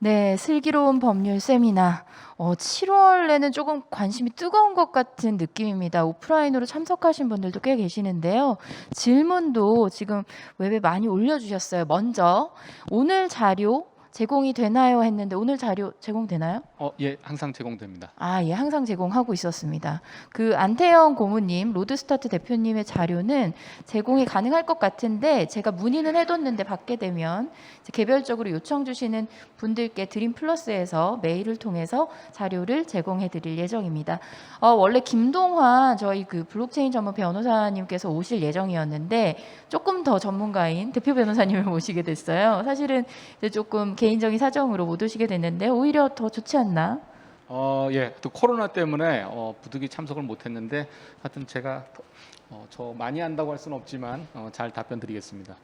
네, 슬기로운 법률 세미나. 7월에는 조금 관심이 뜨거운 것 같은 느낌입니다. 오프라인으로 참석하신 분들도 꽤 계시는데요. 질문도 지금 웹에 많이 올려주셨어요. 먼저 오늘 자료 제공이 되나요? 했는데 오늘 자료 제공되나요? 예, 항상 제공됩니다. 예, 항상 제공하고 있었습니다. 그 안태영 고문님, 로드스타트 대표님의 자료는 제공이 가능할 것 같은데 제가 문의는 해뒀는데 받게 되면 이제 개별적으로 요청 주시는 분들께 드림 플러스에서 메일을 통해서 자료를 제공해 드릴 예정입니다. 원래 김동환 저희 그 블록체인 전문 변호사님께서 오실 예정이었는데 조금 더 전문가인 대표 변호사님을 모시게 됐어요. 사실은 이제 조금 개인적인 사정으로 못 오시게 됐는데 오히려 더 좋지 않나? 예, 또 코로나 때문에 부득이 참석을 못했는데 하여튼 제가 저 많이 한다고 할 수는 없지만 잘 답변 드리겠습니다.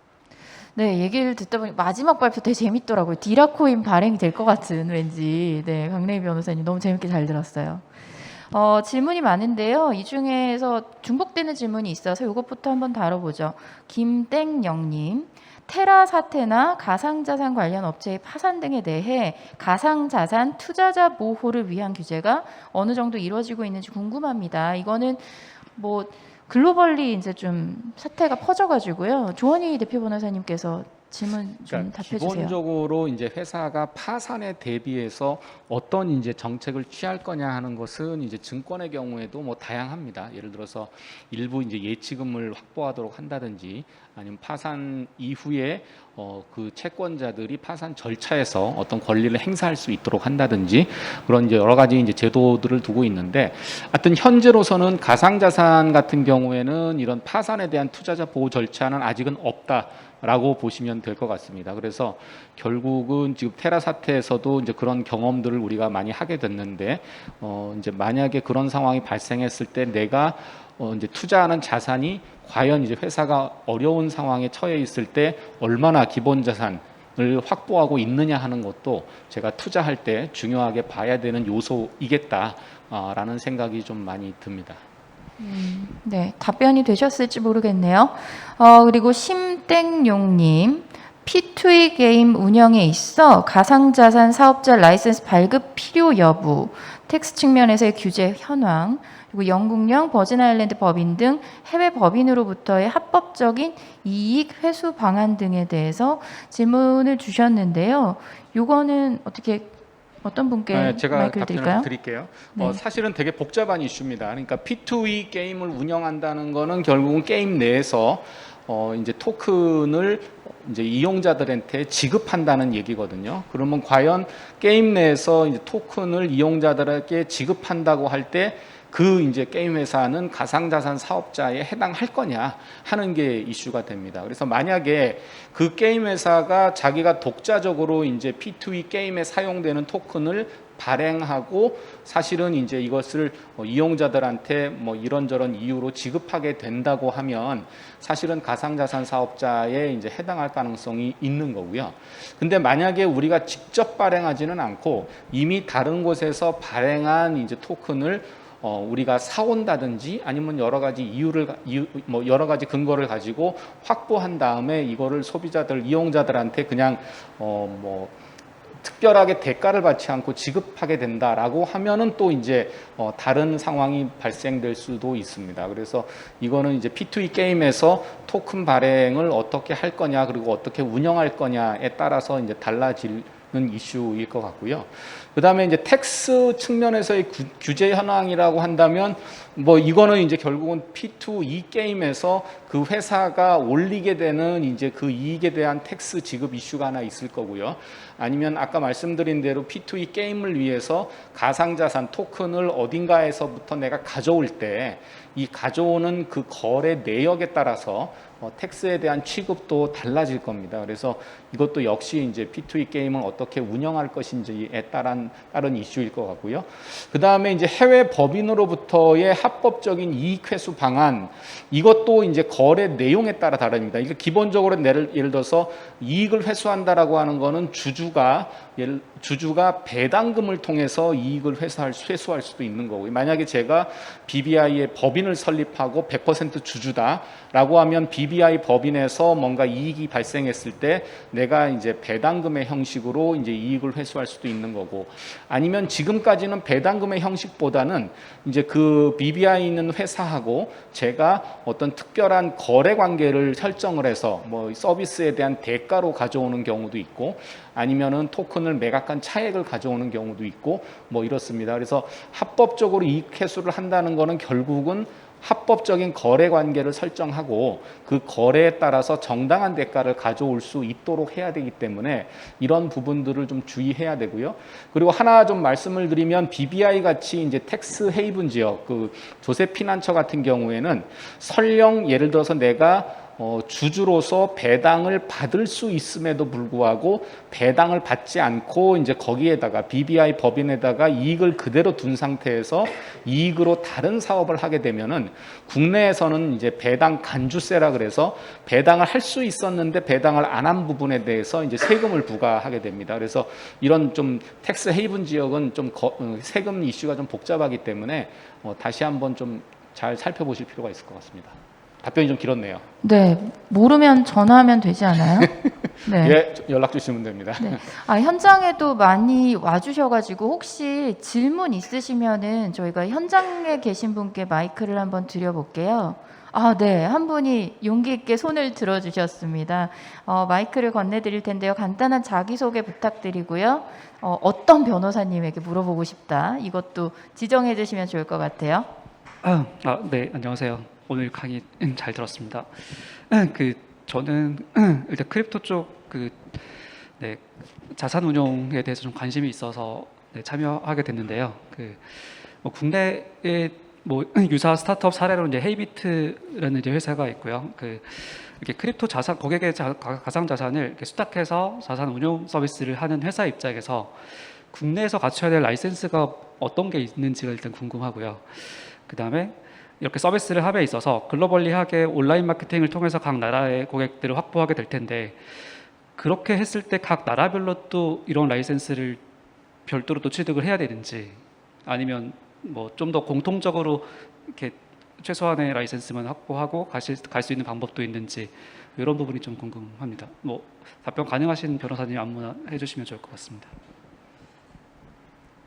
네, 얘기를 듣다 보니 마지막 발표 되게 재밌더라고요. 디라코인 발행이 될 것 같은 왠지. 네, 강래희 변호사님 너무 재밌게 잘 들었어요. 질문이 많은데요. 이 중에서 중복되는 질문이 있어서 이것부터 한번 다뤄보죠. 김땡영님. 테라 사태나 가상자산 관련 업체의 파산 등에 대해 가상자산 투자자 보호를 위한 규제가 어느 정도 이루어지고 있는지 궁금합니다. 이거는 뭐 글로벌리 이제 좀 사태가 퍼져가지고요. 조원희 대표 변호사님께서 질문 좀 그러니까 답해 주세요. 기본적으로 이제 회사가 파산에 대비해서 어떤 이제 정책을 취할 거냐 하는 것은 이제 증권의 경우에도 뭐 다양합니다. 예를 들어서 일부 이제 예치금을 확보하도록 한다든지 아니면 파산 이후에 그 채권자들이 파산 절차에서 어떤 권리를 행사할 수 있도록 한다든지 그런 이제 여러 가지 이제 제도들을 두고 있는데 하여튼 현재로서는 가상자산 같은 경우에는 이런 파산에 대한 투자자 보호 절차는 아직은 없다. 라고 보시면 될 것 같습니다. 그래서 결국은 지금 테라 사태에서도 이제 그런 경험들을 우리가 많이 하게 됐는데, 이제 만약에 그런 상황이 발생했을 때 내가 이제 투자하는 자산이 과연 이제 회사가 어려운 상황에 처해 있을 때 얼마나 기본 자산을 확보하고 있느냐 하는 것도 제가 투자할 때 중요하게 봐야 되는 요소이겠다라는 생각이 좀 많이 듭니다. 네, 답변이 되셨을지 모르겠네요. 그리고 심땡용님, P2E 게임 운영에 있어 가상자산 사업자 라이센스 발급 필요 여부, 텍스 측면에서의 규제 현황, 그리고 영국령, 버진아일랜드 법인 등 해외 법인으로부터의 합법적인 이익 회수 방안 등에 대해서 질문을 주셨는데요. 요거는 어떤 분께 제가 마이크를 답변을 드릴까요? 드릴게요. 네. 사실은 되게 복잡한 이슈입니다. 그러니까 P2E 게임을 운영한다는 거는 결국은 게임 내에서 이제 토큰을 이제 이용자들한테 지급한다는 얘기거든요. 그러면 과연 게임 내에서 이제 토큰을 이용자들에게 지급한다고 할 때 그 이제 게임 회사는 가상자산 사업자에 해당할 거냐 하는 게 이슈가 됩니다. 그래서 만약에 그 게임 회사가 자기가 독자적으로 이제 P2E 게임에 사용되는 토큰을 발행하고 사실은 이제 이것을 이용자들한테 뭐 이런저런 이유로 지급하게 된다고 하면 사실은 가상자산 사업자에 이제 해당할 가능성이 있는 거고요. 근데 만약에 우리가 직접 발행하지는 않고 이미 다른 곳에서 발행한 이제 토큰을 우리가 사온다든지 아니면 여러 가지 여러 가지 근거를 가지고 확보한 다음에 이거를 소비자들, 이용자들한테 그냥 뭐 특별하게 대가를 받지 않고 지급하게 된다라고 하면은 또 이제 다른 상황이 발생될 수도 있습니다. 그래서 이거는 이제 P2E 게임에서 토큰 발행을 어떻게 할 거냐 그리고 어떻게 운영할 거냐에 따라서 이제 달라질 이슈일 것 같고요. 그 다음에 이제 텍스 측면에서의 규제 현황이라고 한다면 뭐 이거는 이제 결국은 P2E 게임에서 그 회사가 올리게 되는 이제 그 이익에 대한 텍스 지급 이슈가 하나 있을 거고요. 아니면 아까 말씀드린 대로 P2E 게임을 위해서 가상자산 토큰을 어딘가에서부터 내가 가져올 때 이 가져오는 그 거래 내역에 따라서 텍스에 대한 취급도 달라질 겁니다. 그래서 이것도 역시 이제 P2E 게임을 어떻게 운영할 것인지에 따른 이슈일 것 같고요. 그 다음에 이제 해외 법인으로부터의 합법적인 이익 회수 방안, 이것도 이제 거래 내용에 따라 다릅니다. 그러니까 기본적으로 예를 들어서 이익을 회수한다라고 하는 거는 주주가 배당금을 통해서 이익을 회수할 수도 있는 거고, 만약에 제가 BBI의 법인을 설립하고 100% 주주다라고 하면 BBI 법인에서 뭔가 이익이 발생했을 때 내가 이제 배당금의 형식으로 이제 이익을 회수할 수도 있는 거고, 아니면 지금까지는 배당금의 형식보다는 이제 그 BBI 있는 회사하고 제가 어떤 특별한 거래 관계를 설정을 해서 뭐 서비스에 대한 대가로 가져오는 경우도 있고, 아니면은 토큰을 매각한 차액을 가져오는 경우도 있고 뭐 이렇습니다. 그래서 합법적으로 이익 회수를 한다는 거는 결국은 합법적인 거래 관계를 설정하고 그 거래에 따라서 정당한 대가를 가져올 수 있도록 해야 되기 때문에 이런 부분들을 좀 주의해야 되고요. 그리고 하나 좀 말씀을 드리면, BBI 같이 이제 텍스 헤이븐 지역, 그 조셉 피난처 같은 경우에는 설령 예를 들어서 내가 주주로서 배당을 받을 수 있음에도 불구하고 배당을 받지 않고 이제 거기에다가 BBI 법인에다가 이익을 그대로 둔 상태에서 이익으로 다른 사업을 하게 되면은 국내에서는 이제 배당 간주세라 그래서 배당을 할 수 있었는데 배당을 안 한 부분에 대해서 이제 세금을 부과하게 됩니다. 그래서 이런 좀 텍스 헤이븐 지역은 좀 세금 이슈가 좀 복잡하기 때문에 다시 한번 좀 잘 살펴보실 필요가 있을 것 같습니다. 답변이 좀 길었네요. 네, 모르면 전화하면 되지 않아요? 네. 예, 연락 주시면 됩니다. 네. 현장에도 많이 와주셔가지고 혹시 질문 있으시면은 저희가 현장에 계신 분께 마이크를 한번 드려볼게요. 네, 한 분이 용기 있게 손을 들어주셨습니다. 마이크를 건네드릴 텐데요. 간단한 자기소개 부탁드리고요. 어떤 변호사님에게 물어보고 싶다, 이것도 지정해 주시면 좋을 것 같아요. 네, 안녕하세요. 오늘 강의 잘 들었습니다. 저는 일단 크립토 쪽 자산 운용에 대해서 좀 관심이 있어서 참여하게 됐는데요. 국내에 유사 스타트업 사례로 이제 헤이비트라는 이제 회사가 있고요. 이렇게 크립토 자산, 고객의 가상 자산을 이렇게 수탁해서 자산 운용 서비스를 하는 회사 입장에서 국내에서 갖춰야 될 라이센스가 어떤 게 있는지가 일단 궁금하고요. 그 다음에 이렇게 서비스를 함에 있어서 글로벌리하게 온라인 마케팅을 통해서 각 나라의 고객들을 확보하게 될 텐데, 그렇게 했을 때 각 나라별로 또 이런 라이센스를 별도로 또 취득을 해야 되는지, 아니면 뭐 좀 더 공통적으로 이렇게 최소한의 라이센스만 확보하고 갈 수 있는 방법도 있는지, 이런 부분이 좀 궁금합니다. 답변 가능하신 변호사님 아무나 해주시면 좋을 것 같습니다.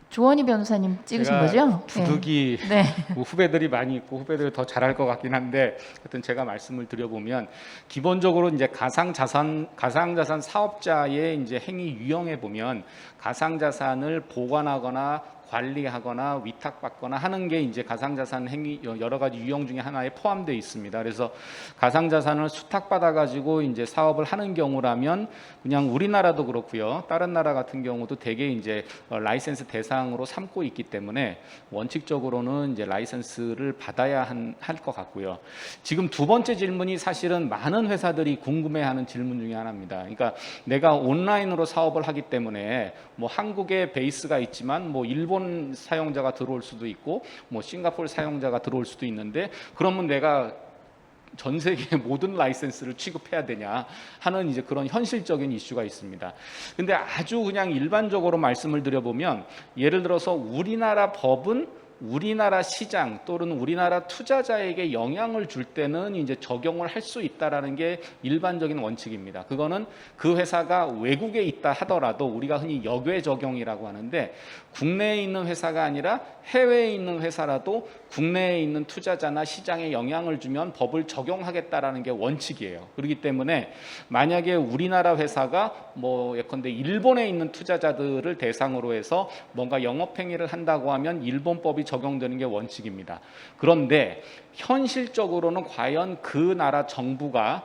조원희 변호사님 찍으신 거죠? 두둑이 네. 후배들이 많이 있고 후배들이 더 잘할 것 같긴 한데, 하여튼 제가 말씀을 드려보면, 기본적으로 이제 가상자산 사업자의 이제 행위 유형에 보면 가상자산을 보관하거나 관리하거나 위탁받거나 하는 게 이제 가상자산 행위 여러 가지 유형 중에 하나에 포함되어 있습니다. 그래서 가상자산을 수탁받아 가지고 이제 사업을 하는 경우라면 그냥 우리나라도 그렇고요, 다른 나라 같은 경우도 대개 이제 라이센스 대상으로 삼고 있기 때문에 원칙적으로는 이제 라이센스를 받아야 할 것 같고요. 지금 두 번째 질문이 사실은 많은 회사들이 궁금해하는 질문 중에 하나입니다. 그러니까 내가 온라인으로 사업을 하기 때문에 뭐 한국에 베이스가 있지만 뭐 일본 사용자가 들어올 수도 있고 뭐 싱가포르 사용자가 들어올 수도 있는데, 그러면 내가 전 세계 모든 라이센스를 취급해야 되냐 하는 이제 그런 현실적인 이슈가 있습니다. 근데 아주 그냥 일반적으로 말씀을 드려보면, 예를 들어서 우리나라 법은 우리나라 시장 또는 우리나라 투자자에게 영향을 줄 때는 이제 적용을 할 수 있다라는 게 일반적인 원칙입니다. 그거는 그 회사가 외국에 있다 하더라도 우리가 흔히 역외 적용이라고 하는데, 국내에 있는 회사가 아니라 해외에 있는 회사라도 국내에 있는 투자자나 시장에 영향을 주면 법을 적용하겠다라는 게 원칙이에요. 그렇기 때문에 만약에 우리나라 회사가 뭐 예컨대 일본에 있는 투자자들을 대상으로 해서 뭔가 영업행위를 한다고 하면 일본법이 적용되는 게 원칙입니다. 그런데 현실적으로는 과연 그 나라 정부가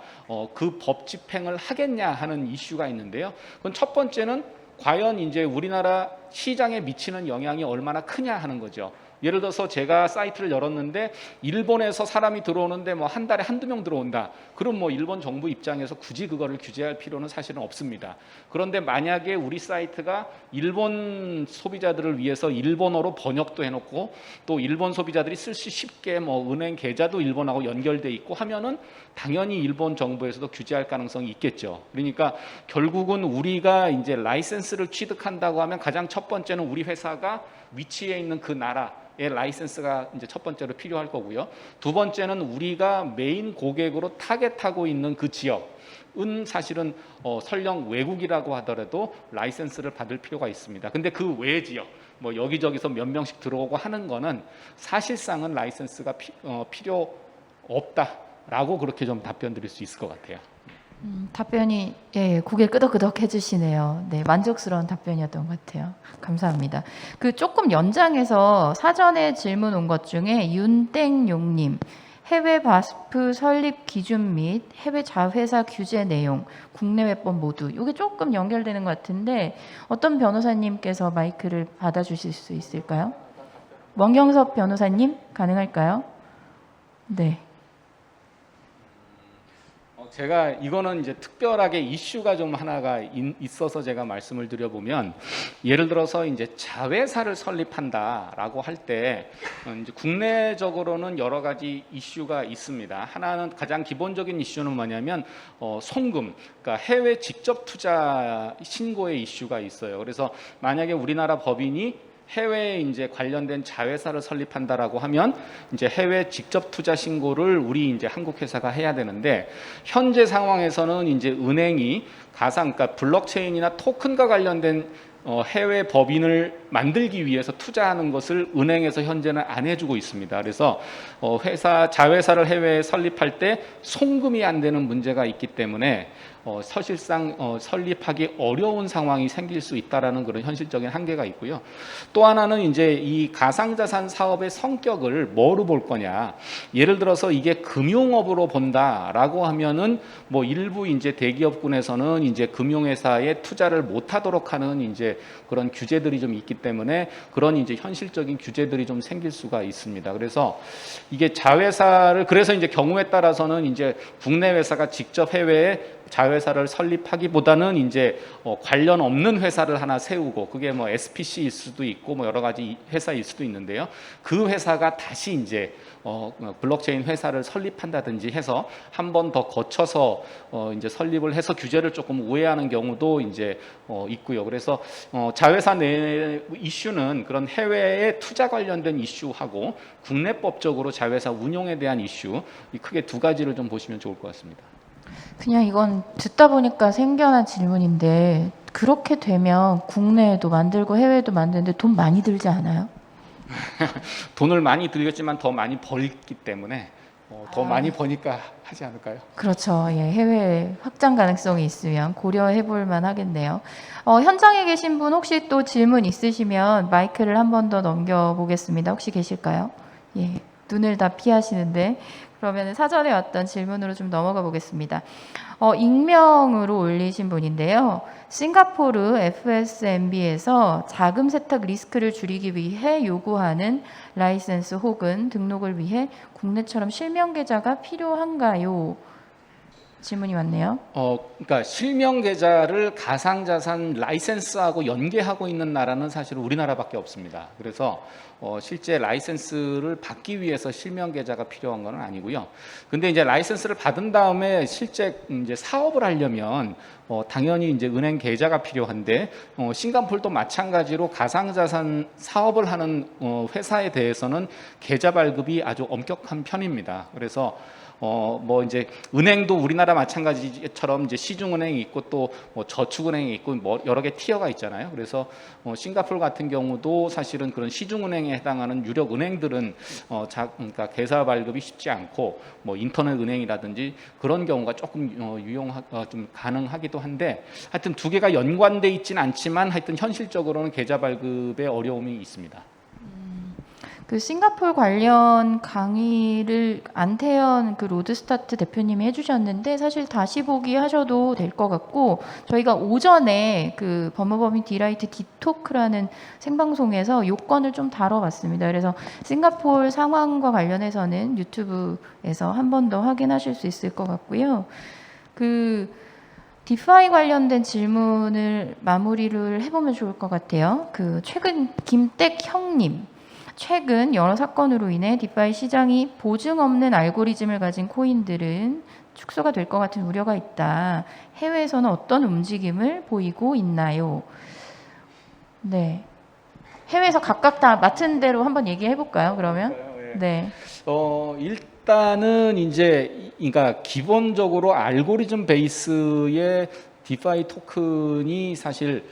그 법 집행을 하겠냐 하는 이슈가 있는데요. 그건 첫 번째는 과연 이제 우리나라 시장에 미치는 영향이 얼마나 크냐 하는 거죠. 예를 들어서 제가 사이트를 열었는데 일본에서 사람이 들어오는데 뭐 한 달에 한두 명 들어온다. 그럼 뭐 일본 정부 입장에서 굳이 그거를 규제할 필요는 사실은 없습니다. 그런데 만약에 우리 사이트가 일본 소비자들을 위해서 일본어로 번역도 해놓고 또 일본 소비자들이 쓸 수 쉽게 뭐 은행 계좌도 일본하고 연결돼 있고 하면은 당연히 일본 정부에서도 규제할 가능성이 있겠죠. 그러니까 결국은 우리가 이제 라이센스를 취득한다고 하면 가장 첫 번째는 우리 회사가 위치해 있는 그 나라의 라이센스가 이제 첫 번째로 필요할 거고요. 두 번째는 우리가 메인 고객으로 타겟하고 있는 그 지역은 사실은 설령 외국이라고 하더라도 라이센스를 받을 필요가 있습니다. 근데 그 외 지역 뭐 여기저기서 몇 명씩 들어오고 하는 거는 사실상은 라이센스가 필요 없다라고 그렇게 좀 답변 드릴 수 있을 것 같아요. 답변이 고개 끄덕끄덕 해주시네요. 네, 만족스러운 답변이었던 것 같아요. 감사합니다. 그 조금 연장해서 사전에 질문 온 것 중에 윤땡용님 해외 바스프 설립 기준 및 해외 자회사 규제 내용, 국내외법 모두 이게 조금 연결되는 것 같은데 어떤 변호사님께서 마이크를 받아주실 수 있을까요? 원경섭 변호사님 가능할까요? 네. 제가 이거는 이제 특별하게 이슈가 좀 하나가 있어서 제가 말씀을 드려보면 예를 들어서 이제 자회사를 설립한다라고 할 때 이제 국내적으로는 여러 가지 이슈가 있습니다. 하나는 가장 기본적인 이슈는 뭐냐면 송금, 그러니까 해외 직접 투자 신고의 이슈가 있어요. 그래서 만약에 우리나라 법인이 해외에 이제 관련된 자회사를 설립한다라고 하면 이제 해외 직접 투자 신고를 우리 이제 한국 회사가 해야 되는데 현재 상황에서는 이제 은행이 가상, 그러니까 블록체인이나 토큰과 관련된 해외 법인을 만들기 위해서 투자하는 것을 은행에서 현재는 안 해주고 있습니다. 그래서 자회사를 해외에 설립할 때 송금이 안 되는 문제가 있기 때문에 사실상 설립하기 어려운 상황이 생길 수 있다라는 그런 현실적인 한계가 있고요. 또 하나는 이제 이 가상자산 사업의 성격을 뭐로 볼 거냐. 예를 들어서 이게 금융업으로 본다라고 하면은 뭐 일부 이제 대기업군에서는 이제 금융회사에 투자를 못하도록 하는 이제 그런 규제들이 좀 있기 때문에 그런 이제 현실적인 규제들이 좀 생길 수가 있습니다. 그래서 이게 자회사를 그래서 이제 경우에 따라서는 이제 국내 회사가 직접 해외에 자회사를 설립하기보다는 이제 관련 없는 회사를 하나 세우고 그게 뭐 SPC일 수도 있고 뭐 여러 가지 회사일 수도 있는데요. 그 회사가 다시 이제 블록체인 회사를 설립한다든지 해서 한 번 더 거쳐서 이제 설립을 해서 규제를 조금 우회하는 경우도 이제 있고요. 그래서 자회사 내 이슈는 그런 해외에 투자 관련된 이슈하고 국내법적으로 자회사 운용에 대한 이슈 크게 두 가지를 좀 보시면 좋을 것 같습니다. 그냥 이건 듣다 보니까 생겨난 질문인데 그렇게 되면 국내에도 만들고 해외에도 만드는데 돈 많이 들지 않아요? 돈을 많이 들겠지만 더 많이 벌기 때문에 더 많이 버니까 하지 않을까요? 그렇죠. 예, 해외 확장 가능성이 있으면 고려해 볼 만 하겠네요. 현장에 계신 분 혹시 또 질문 있으시면 마이크를 한 번 더 넘겨보겠습니다. 혹시 계실까요? 예, 눈을 다 피하시는데 그러면 사전에 왔던 질문으로 좀 넘어가 보겠습니다. 익명으로 올리신 분인데요. 싱가포르 FSMB에서 자금 세탁 리스크를 줄이기 위해 요구하는 라이센스 혹은 등록을 위해 국내처럼 실명 계좌가 필요한가요? 질문이 왔네요. 그러니까 실명 계좌를 가상자산 라이센스하고 연계하고 있는 나라는 사실 우리나라밖에 없습니다. 그래서 실제 라이센스를 받기 위해서 실명 계좌가 필요한 건 아니고요. 근데 이제 라이센스를 받은 다음에 실제 이제 사업을 하려면 당연히 이제 은행 계좌가 필요한데 싱가포르도 마찬가지로 가상자산 사업을 하는 회사에 대해서는 계좌 발급이 아주 엄격한 편입니다. 그래서 뭐 이제 은행도 우리나라 마찬가지처럼 이제 시중은행이 있고 또 뭐 저축은행이 있고 뭐 여러 개 티어가 있잖아요. 그래서 싱가포르 같은 경우도 사실은 그런 시중은행에 해당하는 유력 은행들은 그러니까 계좌 발급이 쉽지 않고 뭐 인터넷 은행이라든지 그런 경우가 조금 좀 가능하기도 한데 하여튼 두 개가 연관돼 있지는 않지만 하여튼 현실적으로는 계좌 발급에 어려움이 있습니다. 그 싱가포르 관련 강의를 안태현 그 로드스타트 대표님이 해주셨는데 사실 다시 보기 하셔도 될 것 같고 저희가 오전에 그 법무법인 디라이트 디토크라는 생방송에서 요건을 좀 다뤄봤습니다. 그래서 싱가포르 상황과 관련해서는 유튜브에서 한 번 더 확인하실 수 있을 것 같고요. 그 디파이 관련된 질문을 마무리를 해보면 좋을 것 같아요. 그 최근 김댁 형님, 최근 여러 사건으로 인해 디파이 시장이 보증 없는 알고리즘을 가진 코인들은 축소가 될 것 같은 우려가 있다. 해외에서는 어떤 움직임을 보이고 있나요? 네. 해외에서 각각 다 맡은 대로 한번 얘기해 볼까요? 그러면 네. 일단은 이제 그러니까 기본적으로 알고리즘 베이스의 디파이 토큰이 사실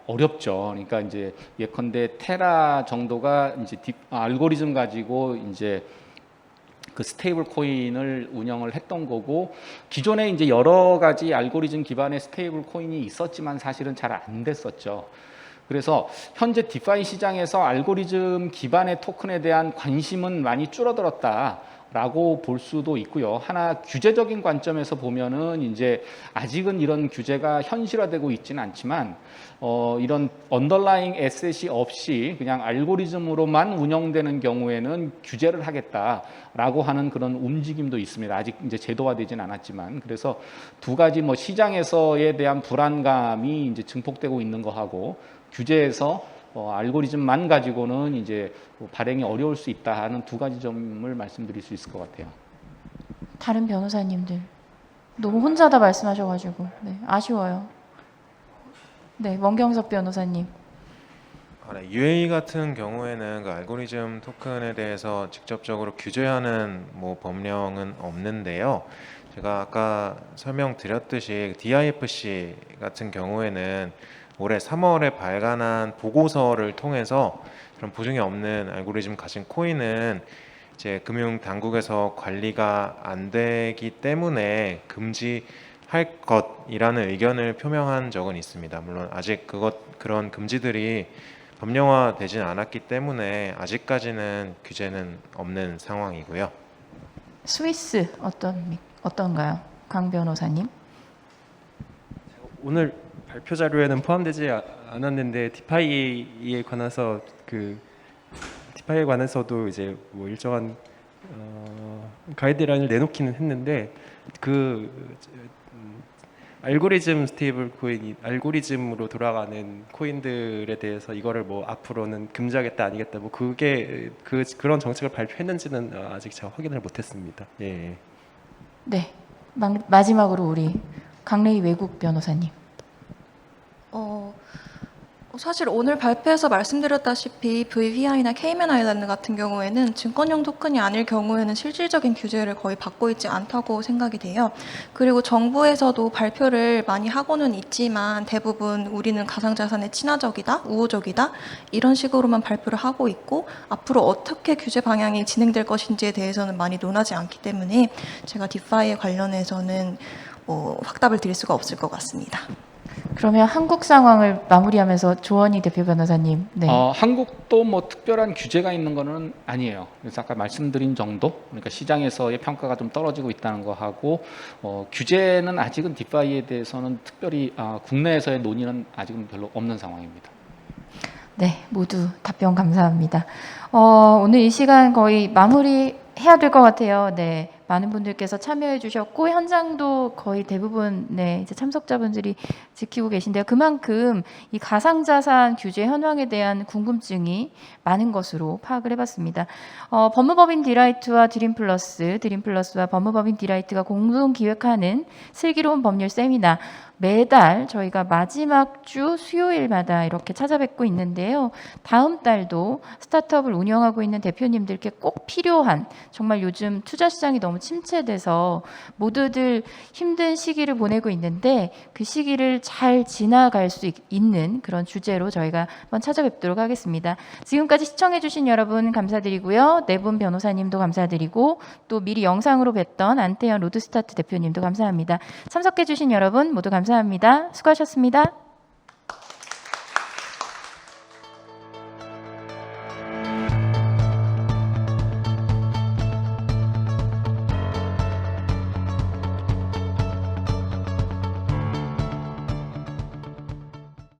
어렵죠. 그러니까 이제 예컨대 테라 정도가 이제 알고리즘 가지고 이제 그 스테이블 코인을 운영을 했던 거고 기존에 이제 여러 가지 알고리즘 기반의 스테이블 코인이 있었지만 사실은 잘 안 됐었죠. 그래서 현재 디파이 시장에서 알고리즘 기반의 토큰에 대한 관심은 많이 줄어들었다라고 볼 수도 있고요. 하나 규제적인 관점에서 보면은 이제 아직은 이런 규제가 현실화되고 있지는 않지만 이런 언더라잉 에셋이 없이 그냥 알고리즘으로만 운영되는 경우에는 규제를 하겠다라고 하는 그런 움직임도 있습니다. 아직 이제 제도화되진 않았지만 그래서 두 가지 뭐 시장에서에 대한 불안감이 이제 증폭되고 있는 거하고 규제에서 알고리즘만 가지고는 이제 발행이 어려울 수 있다 하는 두 가지 점을 말씀드릴 수 있을 것 같아요. 다른 변호사님들 너무 혼자 다 말씀하셔가지고 네, 아쉬워요. 네, 원경섭 변호사님. 네, UA 같은 경우에는 그 알고리즘 토큰에 대해서 직접적으로 규제하는 뭐 법령은 없는데요. 제가 아까 설명드렸듯이 DIFC 같은 경우에는 올해 3월에 발간한 보고서를 통해서 그런 보증이 없는 알고리즘 가진 코인은 이제 금융 당국에서 관리가 안 되기 때문에 금지할 것이라는 의견을 표명한 적은 있습니다. 물론 아직 그런 금지들이 법령화되진 않았기 때문에 아직까지는 규제는 없는 상황이고요. 스위스 어떤가요, 강 변호사님? 오늘 발표 자료에는 포함되지 않았는데 디파이에 관해서 디파이에 관해서도 이제 뭐 일정한 가이드라인을 내놓기는 했는데 알고리즘 스테이블 코인이 알고리즘으로 돌아가는 코인들에 대해서 이거를 뭐 앞으로는 금지하겠다 아니겠다 뭐 그런 정책을 발표했는지는 아직 제가 확인을 못했습니다. 예. 네. 마지막으로 우리 강레이 외국 변호사님. 사실 오늘 발표에서 말씀드렸다시피 VVI나 케이맨 아일랜드 같은 경우에는 증권형 토큰이 아닐 경우에는 실질적인 규제를 거의 받고 있지 않다고 생각이 돼요. 그리고 정부에서도 발표를 많이 하고는 있지만 대부분 우리는 가상자산에 친화적이다, 우호적이다 이런 식으로만 발표를 하고 있고 앞으로 어떻게 규제 방향이 진행될 것인지에 대해서는 많이 논하지 않기 때문에 제가 디파이에 관련해서는 확답을 드릴 수가 없을 것 같습니다. 그러면 한국 상황을 마무리하면서 조원희 대표 변호사님. 네. 한국도 뭐 특별한 규제가 있는 거는 아니에요. 그래서 아까 말씀드린 정도, 그러니까 시장에서의 평가가 좀 떨어지고 있다는 거 하고 규제는 아직은 디파이에 대해서는 특별히 국내에서의 논의는 아직은 별로 없는 상황입니다. 네, 모두 답변 감사합니다. 오늘 이 시간 거의 마무리해야 될 것 같아요. 네, 많은 분들께서 참여해 주셨고 현장도 거의 대부분 네, 이제 참석자분들이 지키고 계신데요. 그만큼 이 가상자산 규제 현황에 대한 궁금증이 많은 것으로 파악을 해봤습니다. 법무법인 디라이트와 드림플러스와 법무법인 디라이트가 공동 기획하는 슬기로운 법률 세미나 매달 저희가 마지막 주 수요일마다 이렇게 찾아뵙고 있는데요. 다음 달도 스타트업을 운영하고 있는 대표님들께 꼭 필요한 정말 요즘 투자 시장이 너무 침체돼서 모두들 힘든 시기를 보내고 있는데 그 시기를 잘 지나갈 수 있는 그런 주제로 저희가 한번 찾아뵙도록 하겠습니다. 지금까지 시청해주신 여러분 감사드리고요. 네 분 변호사님도 감사드리고 또 미리 영상으로 뵀던 안태현 로드스타트 대표님도 감사합니다. 참석해주신 여러분 모두 감사합니다. 수고하셨습니다.